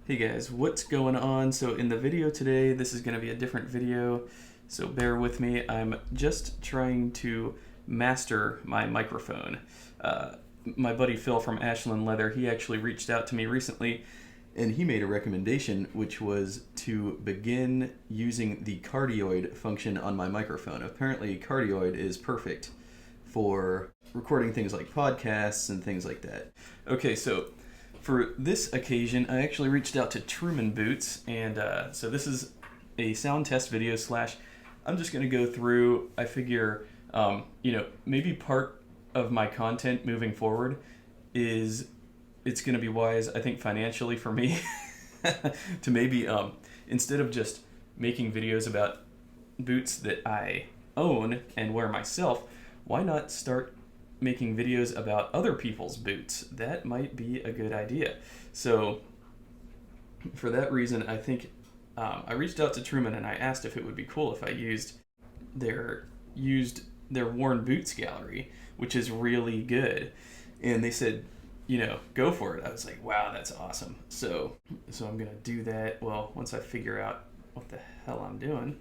Hey guys, what's going on? So in the video today, this is going to be a different video, so bear with me. I'm just trying to master my microphone. My buddy Phil from Ashland Leather, he actually reached out to me recently and he made a recommendation, which was to begin using the cardioid function on my microphone. Apparently cardioid is perfect for recording things like podcasts and things like that. Okay, so for this occasion, I actually reached out to Truman Boots, and so this is a sound test video slash, I'm just going to go through, I figure, maybe part of my content moving forward is, it's going to be wise, I think financially for me, to maybe, instead of just making videos about boots that I own and wear myself, why not start making videos about other people's boots? That might be a good idea. So for that reason, I think I reached out to Truman and I asked if it would be cool if I used their worn boots gallery, which is really good. And they said, go for it. I was like, wow, that's awesome. So I'm gonna do that. Well, once I figure out what the hell I'm doing,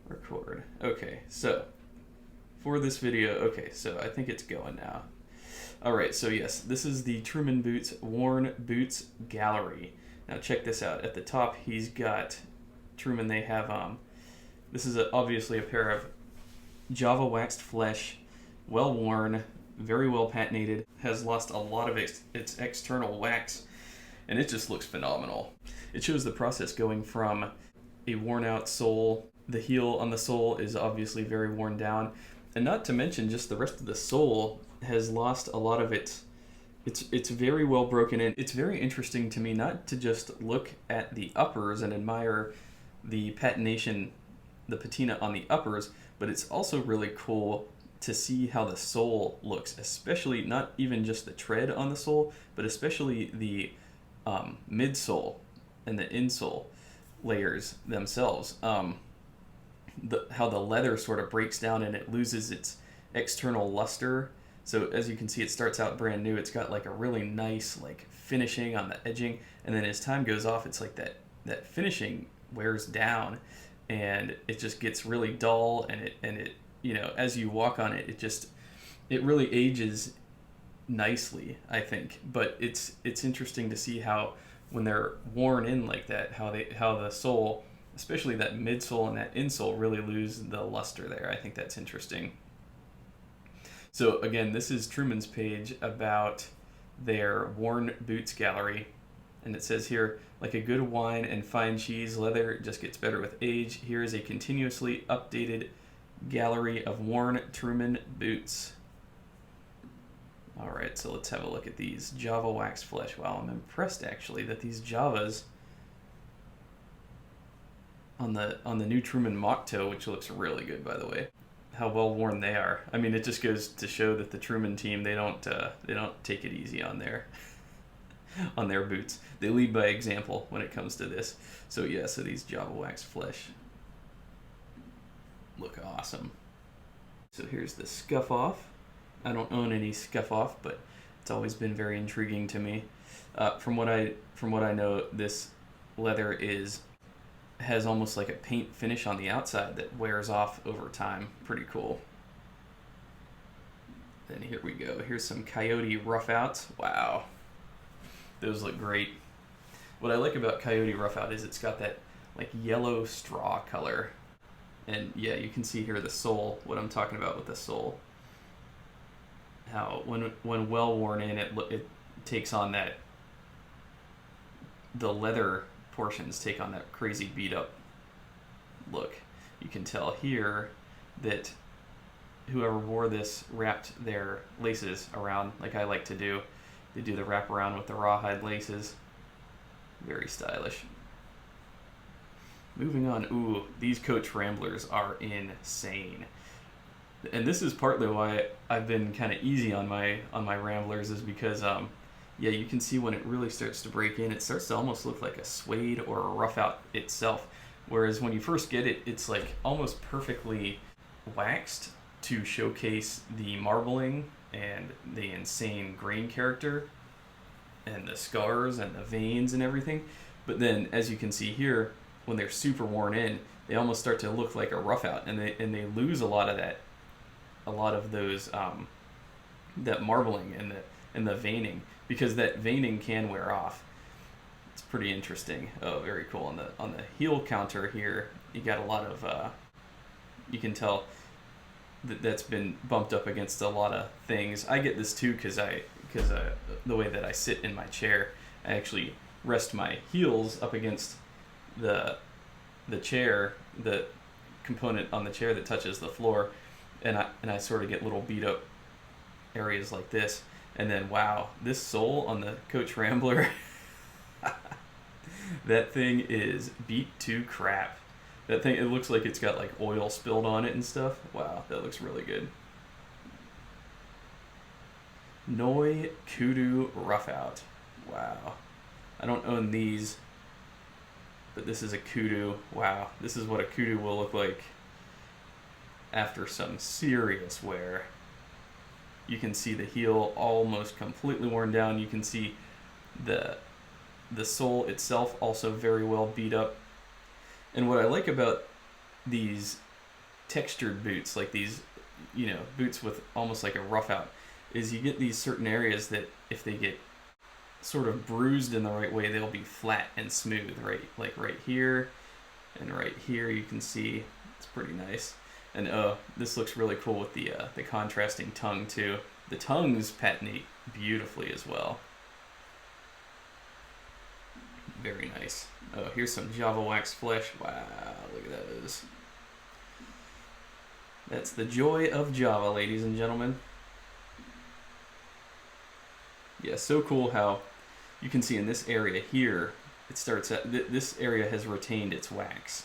record. Okay, so for this video, okay, so I think it's going now. Alright, so yes, this is the Truman Boots Worn Boots Gallery. Now check this out. At the top, he's got, Truman, they have, this is obviously a pair of Java waxed flesh, well worn, very well patinated, has lost a lot of its external wax, and it just looks phenomenal. It shows the process going from a worn out sole. The heel on the sole is obviously very worn down, and not to mention just the rest of the sole has lost a lot of it's very well broken in. It's very interesting to me not to just look at the uppers and admire the patination, the patina on the uppers, but it's also really cool to see how the sole looks, especially not even just the tread on the sole, but especially the midsole and the insole layers themselves. How the leather sort of breaks down and it loses its external luster. So as you can see, it starts out brand new. It's got like a really nice like finishing on the edging, and then as time goes off, it's like that finishing wears down and it just gets really dull, and it as you walk on it, it really ages nicely, I think. But it's interesting to see how when they're worn in like that, how the sole, especially that midsole and that insole, really lose the luster there. I think that's interesting. So again, this is Truman's page about their worn boots gallery. And it says here, like a good wine and fine cheese, leather just gets better with age. Here is a continuously updated gallery of worn Truman boots. All right, so let's have a look at these Java wax flesh. Wow, I'm impressed actually that these Javas on the new Truman mock toe, which looks really good by the way, how well worn they are. I mean, it just goes to show that the Truman team, they don't take it easy on their boots. They lead by example when it comes to this. So yeah, so these Java wax flesh look awesome. So here's the scuff off. I don't own any scuff off, but it's always been very intriguing to me. From what I know, this leather has almost like a paint finish on the outside that wears off over time. Pretty cool. Then here we go. Here's some Coyote rough outs. Wow, those look great. What I like about Coyote rough out is it's got that like yellow straw color. And yeah, you can see here the sole, what I'm talking about with the sole. How when well worn in, it takes on that, the leather portions take on that crazy beat up look. You can tell here that whoever wore this wrapped their laces around like I like to do. They do the wrap around with the rawhide laces. Very stylish. Moving on, ooh, these Coach Ramblers are insane. And this is partly why I've been kind of easy on my Ramblers, is because yeah, you can see when it really starts to break in, it starts to almost look like a suede or a rough out itself. Whereas when you first get it, it's like almost perfectly waxed to showcase the marbling and the insane grain character. and the scars and the veins and everything. But then, as you can see here, when they're super worn in, they almost start to look like a rough out, and they lose a lot of those that marbling and the veining, because that veining can wear off. It's pretty interesting. Oh, very cool. On the heel counter here, you got a lot of you can tell that's been bumped up against a lot of things. I get this too because the way that I sit in my chair, I actually rest my heels up against the chair, the component on the chair that touches the floor, and I sort of get little beat up areas like this. And then wow, this sole on the Coach Rambler, that thing is beat to crap. That thing, it looks like it's got like oil spilled on it and stuff. Wow, that looks really good. Noi Kudu Rough Out. Wow. I don't own these, but this is a kudu. Wow, this is what a kudu will look like after some serious wear. You can see the heel almost completely worn down. You can see the sole itself also very well beat up. And what I like about these textured boots, like these, boots with almost like a rough out, is you get these certain areas that if they get sort of bruised in the right way, they'll be flat and smooth, right? Like right here and right here, you can see it's pretty nice. And this looks really cool with the contrasting tongue too. The tongues patinate beautifully as well. Very nice. Oh, here's some Java wax flesh. Wow, look at those. That's the joy of Java, ladies and gentlemen. Yeah, so cool how you can see in this area here, it starts at, this area has retained its wax.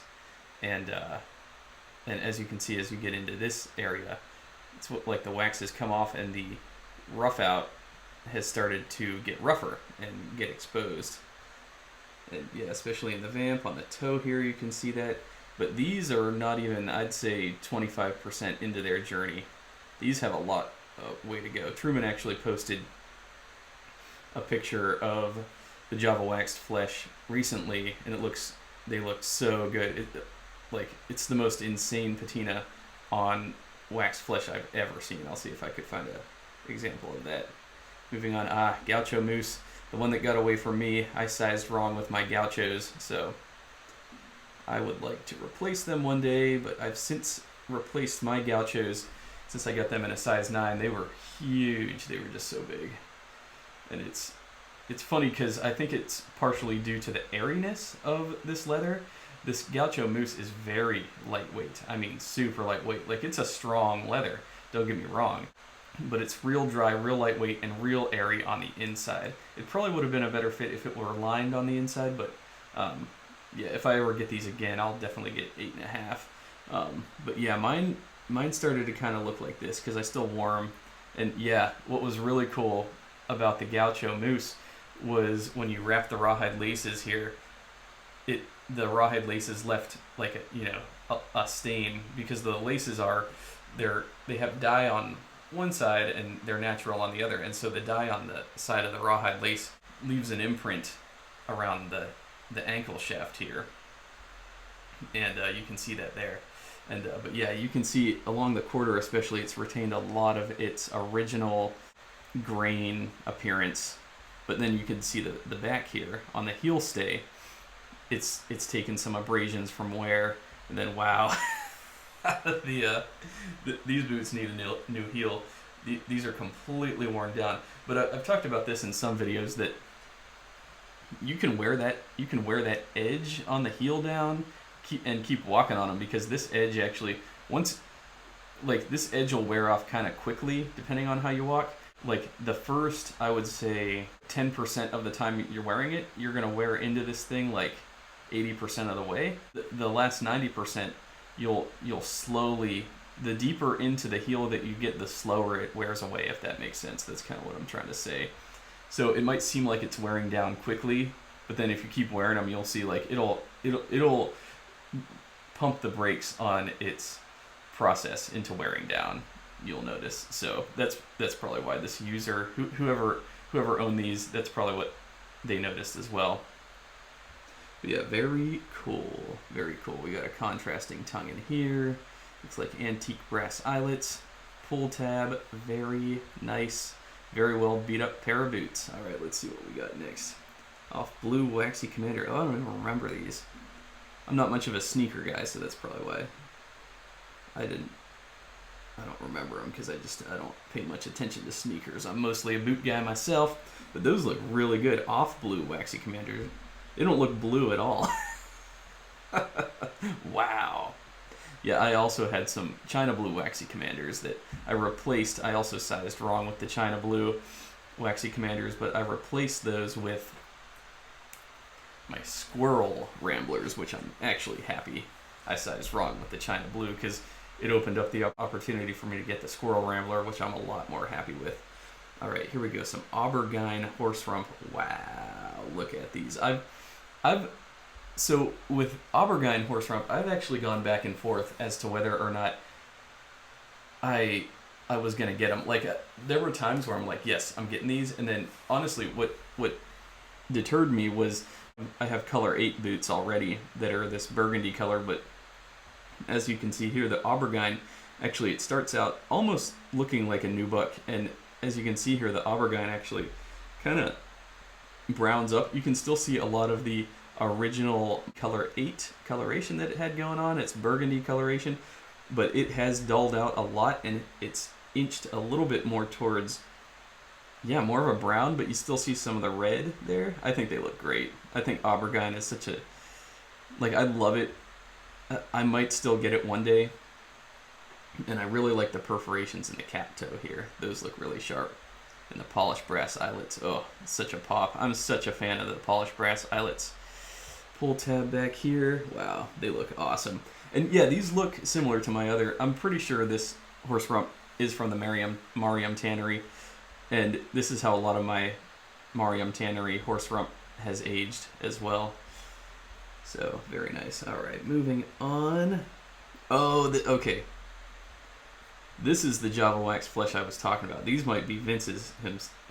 And as you can see, as you get into this area, it's what, like the wax has come off and the rough out has started to get rougher and get exposed. And yeah, especially in the vamp, on the toe here, you can see that. But these are not even, I'd say, 25% into their journey. These have a lot of way to go. Truman actually posted a picture of the Java waxed flesh recently, and they look so good. It's the most insane patina on waxed flesh I've ever seen. I'll see if I could find an example of that. Moving on, Gaucho Moose. The one that got away from me, I sized wrong with my Gauchos, so I would like to replace them one day, but I've since replaced my Gauchos since I got them in a size 9. They were huge. They were just so big. And it's funny because I think it's partially due to the airiness of this leather. This Gaucho Moose is very lightweight. I mean, super lightweight. Like, it's a strong leather, don't get me wrong. But it's real dry, real lightweight, and real airy on the inside. It probably would have been a better fit if it were lined on the inside, but yeah, if I ever get these again, I'll definitely get 8.5. But yeah, mine started to kind of look like this because I still wore them. And yeah, what was really cool about the Gaucho Moose was when you wrap the rawhide laces here, the rawhide laces left like a stain, because the laces they have dye on one side and they're natural on the other, and so the dye on the side of the rawhide lace leaves an imprint around the ankle shaft here, and you can see that there. And but yeah, you can see along the quarter especially, it's retained a lot of its original grain appearance, but then you can see the back here on the heel stay, it's taken some abrasions from wear, and then wow. These boots need a new heel. These are completely worn down. But I've talked about this in some videos that you can wear that edge on the heel down, keep walking on them, because this edge actually, this edge will wear off kind of quickly depending on how you walk. Like the first, I would say 10% of the time you're wearing it, you're gonna wear into this thing like 80% of the way. The last 90%. You'll slowly, the deeper into the heel that you get, the slower it wears away, if that makes sense. That's kind of what I'm trying to say. So it might seem like it's wearing down quickly, but then if you keep wearing them, you'll see like it'll pump the brakes on its process into wearing down. You'll notice. So that's probably why this user, whoever whoever owned these, that's probably what they noticed as well. But yeah, very cool. Very cool. We got a contrasting tongue in here. Looks like antique brass eyelets. Pull tab. Very nice. Very well beat up pair of boots. Alright, let's see what we got next. Off blue waxy commander. Oh, I don't even remember these. I'm not much of a sneaker guy, so that's probably why I don't remember them, because I don't pay much attention to sneakers. I'm mostly a boot guy myself, but those look really good. Off blue waxy commander. They don't look blue at all. Wow. Yeah, I also had some China blue waxy commanders that I replaced. I also sized wrong with the China blue waxy commanders, but I replaced those with my squirrel ramblers, which I'm actually happy I sized wrong with the China blue, because it opened up the opportunity for me to get the squirrel rambler, which I'm a lot more happy with. All right, here we go. Some aubergine Horserump. Wow, look at these. So with aubergine Horserump, I've actually gone back and forth as to whether or not I was gonna get them. Like, there were times where I'm like, yes, I'm getting these, and then honestly, what deterred me was I have color 8 boots already that are this burgundy color, but as you can see here, the aubergine, actually it starts out almost looking like a nubuck, and as you can see here, the aubergine actually kind of browns up. You can still see a lot of the original color 8 coloration that it had going on. It's burgundy coloration, but it has dulled out a lot, and it's inched a little bit more towards, yeah, more of a brown, but you still see some of the red there. I think they look great. I think aubergine is such a, like, I love it. I might still get it one day, and I really like the perforations in the cap toe here. Those look really sharp. And the polished brass eyelets, oh, such a pop. I'm such a fan of the polished brass eyelets. Pull tab back here, wow, they look awesome. And yeah, these look similar to my other, I'm pretty sure this Horserump is from the Mariam Tannery, and this is how a lot of my Mariam Tannery Horserump has aged as well. So, very nice. Alright, moving on. Oh, okay. This is the Java Wax flesh I was talking about. These might be Vince's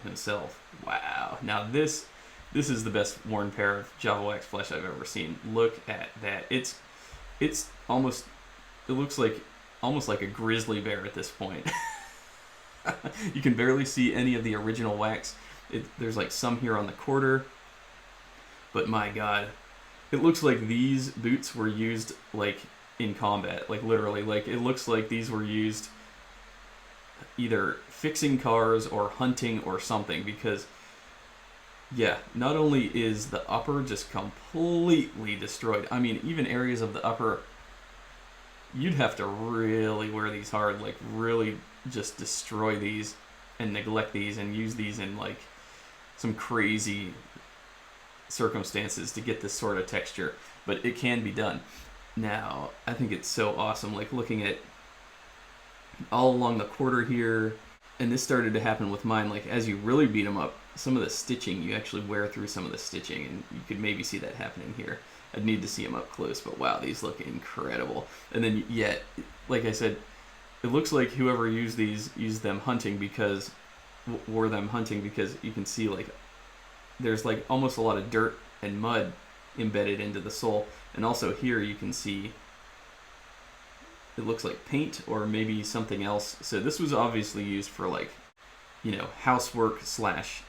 himself. Wow. Now this is the best worn pair of Java Wax flesh I've ever seen. Look at that. It's almost, it looks like almost like a grizzly bear at this point. You can barely see any of the original wax. There's like some here on the quarter, but my God, it looks like these boots were used like in combat, like literally. Like, it looks like these were used either fixing cars or hunting or something, because yeah, not only is the upper just completely destroyed, I mean, even areas of the upper, you'd have to really wear these hard, like really just destroy these and neglect these and use these in like some crazy circumstances to get this sort of texture, but it can be done. Now, I think it's so awesome, like looking at all along the quarter here, and this started to happen with mine, like as you really beat them up, some of the stitching, you actually wear through some of the stitching, and you could maybe see that happening here. I'd need to see them up close, but wow, these look incredible. And then, yeah, like I said, it looks like whoever used these used them hunting, because wore them hunting, because you can see like there's like almost a lot of dirt and mud embedded into the sole, and also here you can see it looks like paint or maybe something else. So this was obviously used for, like, you know, housework slash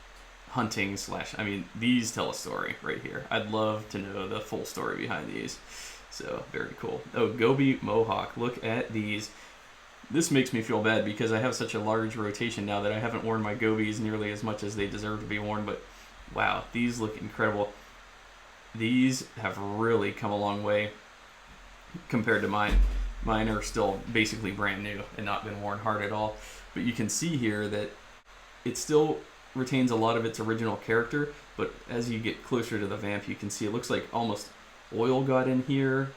hunting slash, I mean, these tell a story right here. I'd love to know the full story behind these. So very cool. Oh, Goby mohawk, look at these. This makes me feel bad because I have such a large rotation now that I haven't worn my Gobys nearly as much as they deserve to be worn, but wow, these look incredible. These have really come a long way compared to mine. Mine are still basically brand new and not been worn hard at all. But you can see here that it still retains a lot of its original character, but as you get closer to the vamp, you can see it looks like almost oil got in here,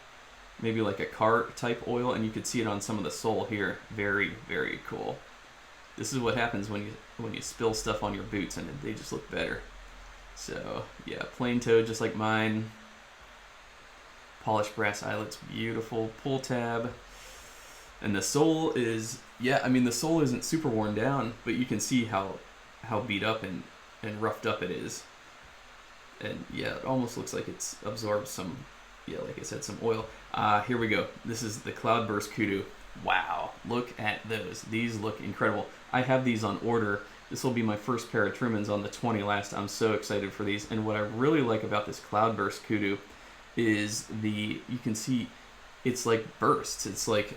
maybe like a car type oil, and you could see it on some of the sole here. Very, very cool. This is what happens when you spill stuff on your boots and they just look better. So yeah, plain toe just like mine. Polished brass eyelets, beautiful. Pull tab. And the sole is, yeah, I mean the sole isn't super worn down, but you can see how beat up and and roughed up it is. And yeah, it almost looks like it's absorbed some, yeah, like I said, some oil. Here we go. This is the Cloudburst Kudu. Wow, look at those. These look incredible. I have these on order. This will be my first pair of Trumans on the 20 last. I'm so excited for these. And what I really like about this Cloudburst Kudu is you can see it's like bursts. It's like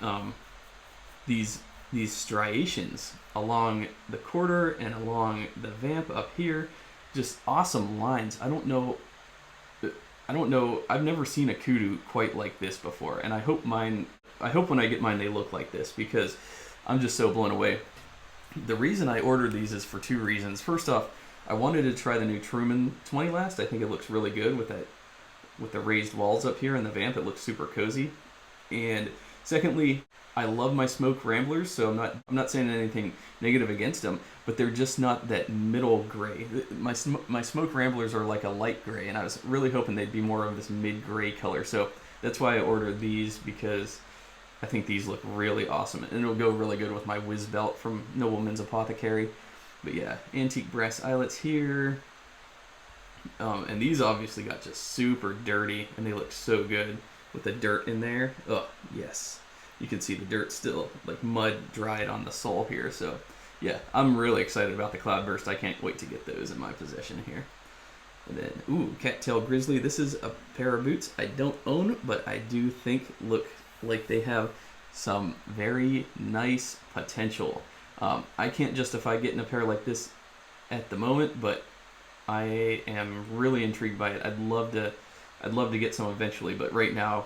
these striations along the quarter and along the vamp up here. Just awesome lines. I don't know, I've never seen a kudu quite like this before, and I hope when I get mine they look like this, because I'm just so blown away. The reason I ordered these is for two reasons. First off, I wanted to try the new Truman 20 last. I think it looks really good with the raised walls up here and the vamp. It looks super cozy. And secondly, I love my smoke ramblers, so I'm not saying anything negative against them, but they're just not that middle gray. My smoke ramblers are like a light gray, and I was really hoping they'd be more of this mid-gray color. So that's why I ordered these, because I think these look really awesome, and it'll go really good with my whiz belt from Nobleman's Apothecary. But yeah, antique brass eyelets here. And these obviously got just super dirty, and they look so good with the dirt in there. Oh, yes. You can see the dirt still, like mud dried on the sole here. So yeah, I'm really excited about the Cloudburst. I can't wait to get those in my possession here. And then, ooh, Cattail Grizzly. This is a pair of boots I don't own, but I do think look like they have some very nice potential. I can't justify getting a pair like this at the moment, but I am really intrigued by it. I'd love to get some eventually, but right now,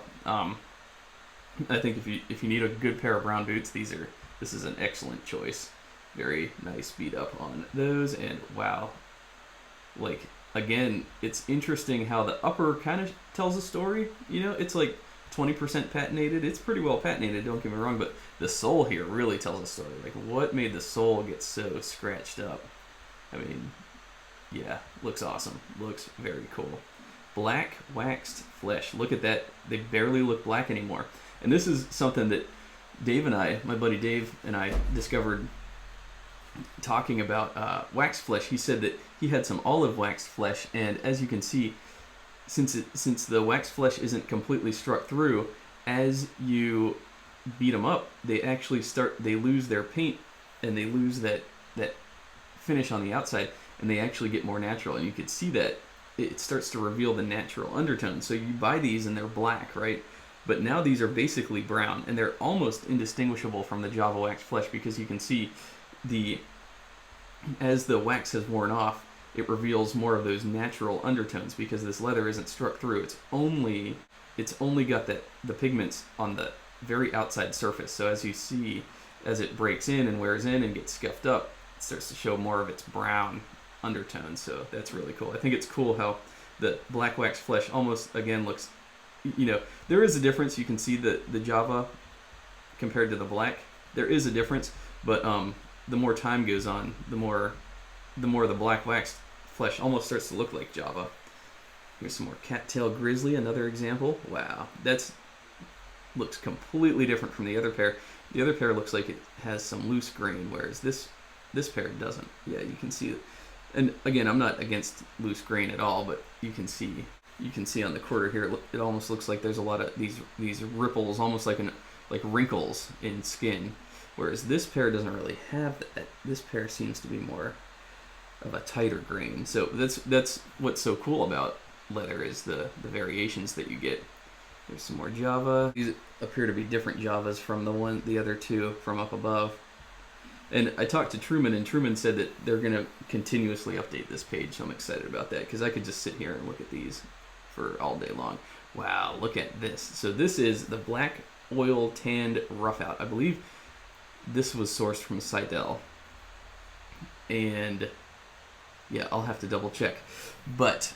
I think if you need a good pair of brown boots, this is an excellent choice. Very nice beat up on those, and wow, like again, it's interesting how the upper kind of tells a story. You know, it's like 20% patinated. It's pretty well patinated, don't get me wrong, but the sole here really tells a story. Like, what made the sole get so scratched up? I mean, yeah, looks awesome. Looks very cool. Black waxed flesh. Look at that. They barely look black anymore. And this is something that my buddy Dave and I discovered talking about waxed flesh. He said that he had some olive waxed flesh, and as you can see, since the waxed flesh isn't completely struck through, as you beat them up, they lose their paint, and they lose that finish on the outside, and they actually get more natural. And you could see that it starts to reveal the natural undertones. So you buy these and they're black, right? But now these are basically brown, and they're almost indistinguishable from the Java wax flesh, because you can see as the wax has worn off, it reveals more of those natural undertones, because this leather isn't struck through. It's only got the pigments on the very outside surface. So as you see, as it breaks in and wears in and gets scuffed up, it starts to show more of its brown undertones. So that's really cool. I think it's cool how the black wax flesh almost again looks, you know, there is a difference. You can see the Java compared to the black. There is a difference, but the more time goes on, the more the black wax flesh almost starts to look like Java. Here's some more Cattail Grizzly, another example. Wow, looks completely different from the other pair. The other pair looks like it has some loose grain, whereas this pair doesn't. Yeah, you can see it. And again, I'm not against loose grain at all, but you can see on the quarter here, it almost looks like there's a lot of these ripples, almost like wrinkles in skin, whereas this pair doesn't really have that. This pair seems to be more of a tighter grain. So that's what's so cool about leather, is the variations that you get. There's some more Java. These appear to be different Javas from the other two from up above. And I talked to Truman, and Truman said that they're going to continuously update this page, so I'm excited about that, because I could just sit here and look at these for all day long. Wow, look at this. So this is the black oil tanned rough out. I believe this was sourced from Seidel. And yeah, I'll have to double check. But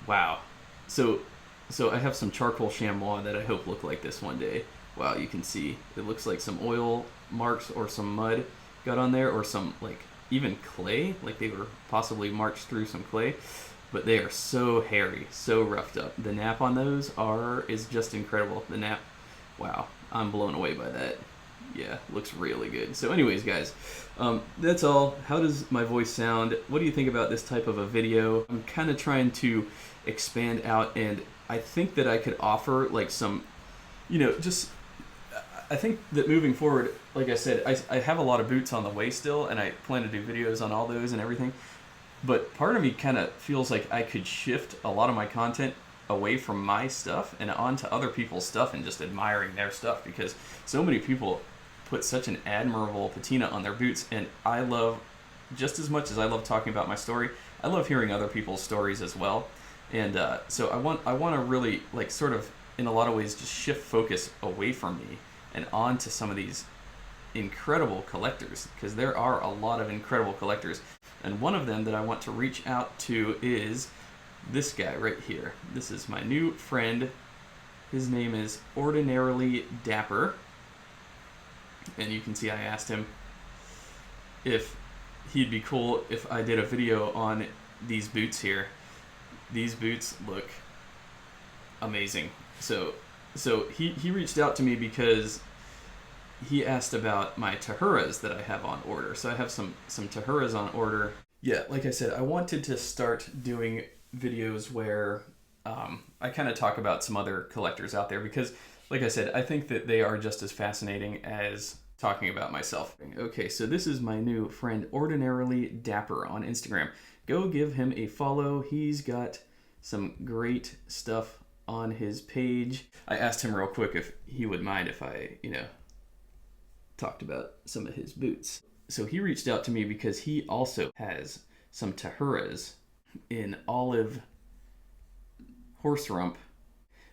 wow. So I have some charcoal chamois that I hope look like this one day. Wow, you can see it looks like some oil marks or some mud got on there, or some like even clay, like they were possibly marched through some clay. But they are so hairy, so roughed up. The nap on those is just incredible. The nap, wow, I'm blown away by that. Yeah, looks really good. So anyways, guys, that's all. How does my voice sound? What do you think about this type of a video? I'm kind of trying to expand out, and I think that I could offer like some, just I think that moving forward, like I said, I have a lot of boots on the way still, and I plan to do videos on all those and everything. But part of me kind of feels like I could shift a lot of my content away from my stuff and onto other people's stuff and just admiring their stuff, because so many people put such an admirable patina on their boots, and I love, just as much as I love talking about my story, I love hearing other people's stories as well. And so I want to really, like, sort of in a lot of ways just shift focus away from me and onto some of these incredible collectors, because there are a lot of incredible collectors, and one of them that I want to reach out to is this guy right here. This is my new friend. His name is Ordinarily Dapper, and you can see I asked him if he'd be cool if I did a video on these boots here. These boots look amazing. So he reached out to me because he asked about my Tahuras that I have on order. So I have some Tahuras on order. Yeah, like I said, I wanted to start doing videos where I kind of talk about some other collectors out there, because like I said, I think that they are just as fascinating as talking about myself. Okay, so this is my new friend Ordinarily Dapper on Instagram. Go give him a follow. He's got some great stuff on his page. I asked him real quick if he would mind if I, talked about some of his boots. So he reached out to me because he also has some Tahuras in olive Horserump,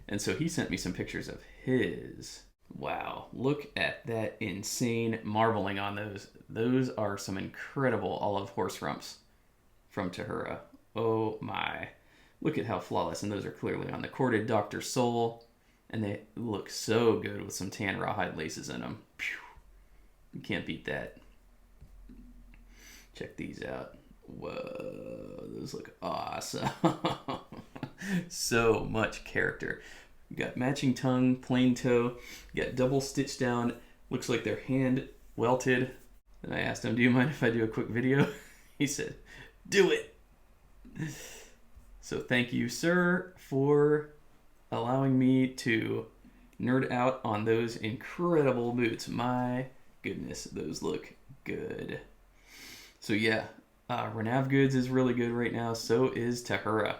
and so he sent me some pictures of his. Wow, look at that insane marbling on those. Those are some incredible olive Horserumps from Tahura. Oh my. Look at how flawless, and those are clearly on the corded Dr. Soul, and they look so good with some tan rawhide laces in them. Pew. You can't beat that. Check these out. Whoa, those look awesome. So much character. You got matching tongue, plain toe, you got double stitch down, looks like they're hand welted. And I asked him, do you mind if I do a quick video? He said, do it. So thank you, sir, for allowing me to nerd out on those incredible boots. My goodness, those look good. So yeah, Renav Goods is really good right now. So is Tahura.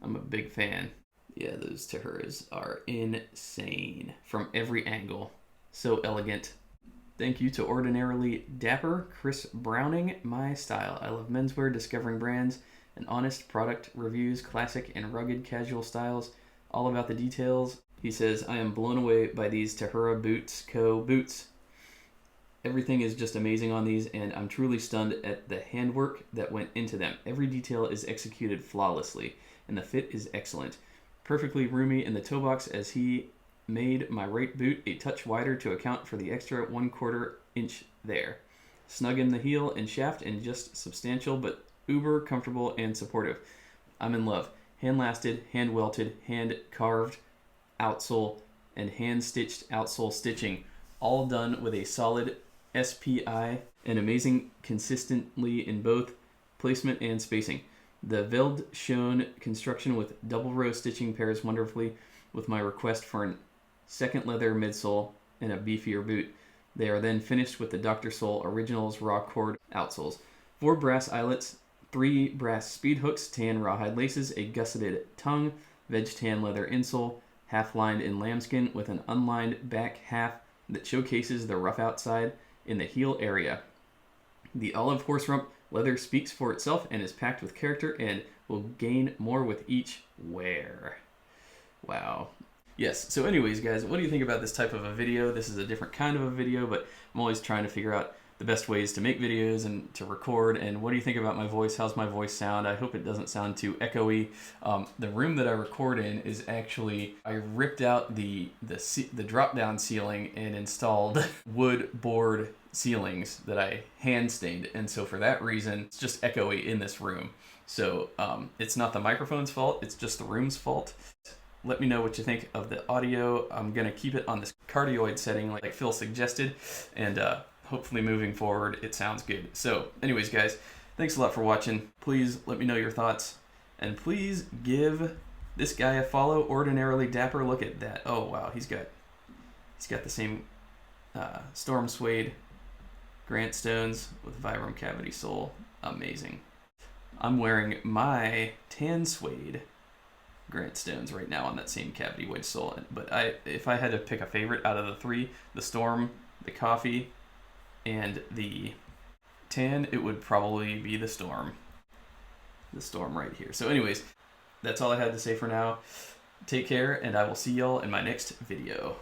I'm a big fan. Yeah, those Tahuras are insane from every angle. So elegant. Thank you to Ordinarily Dapper, Chris Browning, my style. I love menswear, discovering brands, and honest product reviews, classic and rugged casual styles, all about the details. He says, I am blown away by these Tahura Boots Co. boots. Everything is just amazing on these, and I'm truly stunned at the handwork that went into them. Every detail is executed flawlessly, and the fit is excellent. Perfectly roomy in the toe box, as he made my right boot a touch wider to account for the extra 1/4 inch there. Snug in the heel and shaft, and just substantial but uber comfortable and supportive. I'm in love. Hand lasted, hand welted, hand carved outsole, and hand stitched outsole stitching, all done with a solid SPI and amazing consistently in both placement and spacing. The Veld shown construction with double row stitching pairs wonderfully with my request for an second leather midsole and a beefier boot. They are then finished with the Dr. Soul Originals raw cord outsoles. 4 brass eyelets, 3 brass speed hooks, tan rawhide laces, a gusseted tongue, veg tan leather insole, half lined in lambskin with an unlined back half that showcases the rough outside in the heel area. The olive Horserump leather speaks for itself and is packed with character and will gain more with each wear. Wow. Yes, so anyways, guys, what do you think about this type of a video? This is a different kind of a video, but I'm always trying to figure out the best ways to make videos and to record. And what do you think about my voice? How's my voice sound? I hope it doesn't sound too echoey. The room that I record in is actually, I ripped out the drop-down ceiling and installed wood board ceilings that I hand stained. And so for that reason, it's just echoey in this room. So it's not the microphone's fault, it's just the room's fault. Let me know what you think of the audio. I'm gonna keep it on this cardioid setting like Phil suggested, and hopefully moving forward it sounds good. So anyways guys, thanks a lot for watching. Please let me know your thoughts, and please give this guy a follow. Ordinarily Dapper, look at that. Oh wow, he's got the same storm suede Grant Stones with Vibram cavity sole. Amazing. I'm wearing my tan suede Grant Stones right now on that same cavity wedge sole. But if I had to pick a favorite out of the three, the Storm, the Coffee, and the tan, it would probably be the Storm. The Storm right here. So anyways, that's all I had to say for now. Take care, and I will see y'all in my next video.